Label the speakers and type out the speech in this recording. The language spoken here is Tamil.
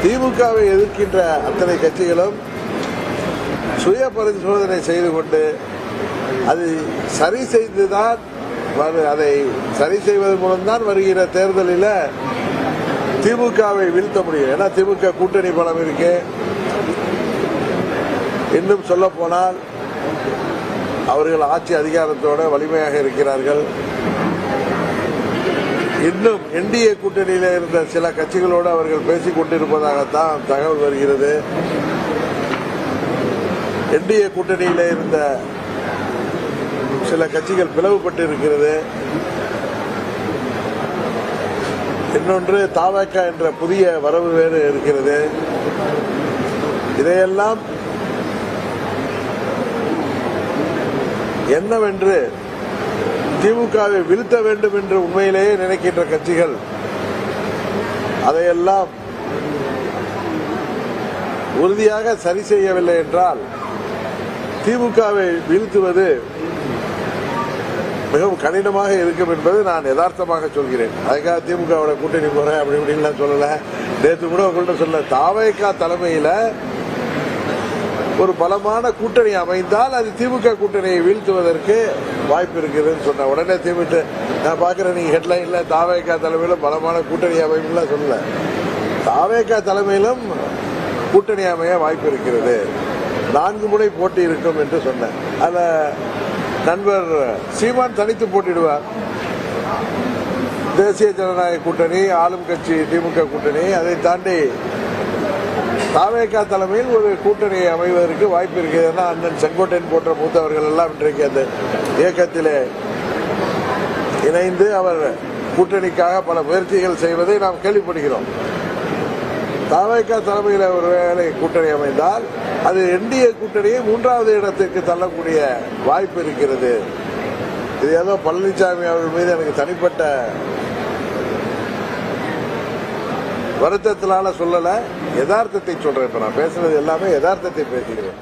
Speaker 1: திமுகவை எதிர்க்கின்ற அத்தனை கட்சிகளும் சுய பரிசோதனை செய்து கொண்டு அது சரி செய்துதான் அதை சரி செய்வதன் மூலம்தான் வருகிற தேர்தலில் திமுகவை வீழ்த்த முடியும். ஏன்னா திமுக கூட்டணி பலம் இருக்கு. இன்னும் சொல்ல போனால் அவர்கள் ஆட்சி அதிகாரத்தோட வலிமையாக இருக்கிறார்கள். இன்னும் என்டிஏ கூட்டணியில் இருந்த சில கட்சிகளோடு அவர்கள் பேசிக் கொண்டிருப்பதாகத்தான் தகவல் வருகிறது. என்டிஏ கூட்டணியில் இருந்த சில கட்சிகள் பிளவுபட்டு இருக்கிறது. இன்னொன்று தவேக என்ற புதிய வரவு வேறு இருக்கிறது. இதையெல்லாம் என்னவென்று திமுகவை வீழ்த்த வேண்டும் என்று உண்மையிலேயே நினைக்கின்ற கட்சிகள் அதையெல்லாம் உறுதியாக சரி செய்யவில்லை என்றால் திமுகவை வீழ்த்துவது மிகவும் கடினமாக இருக்கும் என்பது நான் யதார்த்தமாக சொல்கிறேன். அதுக்காக திமுகவோட கூட்டணி போறேன் அப்படி இப்படின்லாம் சொல்லல. நேற்று கூட உங்கள்கிட்ட சொல்ல தவேக தலைமையில் ஒரு பலமான கூட்டணி அமைந்தால் அது திமுக கூட்டணியை வீழ்த்துவதற்கு வாய்ப்பு இருக்குதுன்னு சொன்ன உடனே திமுக நான் பார்க்கிறேன் நீங்க ஹெட்லைன்ல தவேக தலைமையிலும் பலமான கூட்டணி அமைப்புலாம் சொல்லல. தவேக தலைமையிலும் கூட்டணி அமைய வாய்ப்பு இருக்கிறது. 4 முறை போட்டி இருக்கும் என்று சொன்னேன். அதுல நண்பர் சீமான் தனித்து போட்டிடுவார். தேசிய ஜனநாயக கூட்டணி, ஆளும் கட்சி திமுக கூட்டணி, அதை தாண்டி தவேக தலைமையில் ஒரு கூட்டணி அமைவதற்கு வாய்ப்பு இருக்கிறதுனா அண்ணன் செங்கோட்டையன் போன்ற மூத்தவர்கள் எல்லாம் இன்றைக்கு அந்த இயக்கத்திலே இணைந்து அவர் கூட்டணிக்காக பல முயற்சிகள் செய்வதை நாம் கேள்விப்படுகிறோம். தவேக தலைமையில் ஒரு வேளை கூட்டணி அமைந்தால் அது என்டிஏ கூட்டணியை 3வது இடத்திற்கு தள்ளக்கூடிய வாய்ப்பு இருக்கிறது. இது ஏதோ பழனிசாமி அவர்கள் மீது எனக்கு தனிப்பட்ட வருத்தத்தினால சொல்லல, யதார்த்தத்தை சொல்றேன். இப்ப நான் பேசுறது எல்லாமே யதார்த்தத்தை பேசுகிறேன்.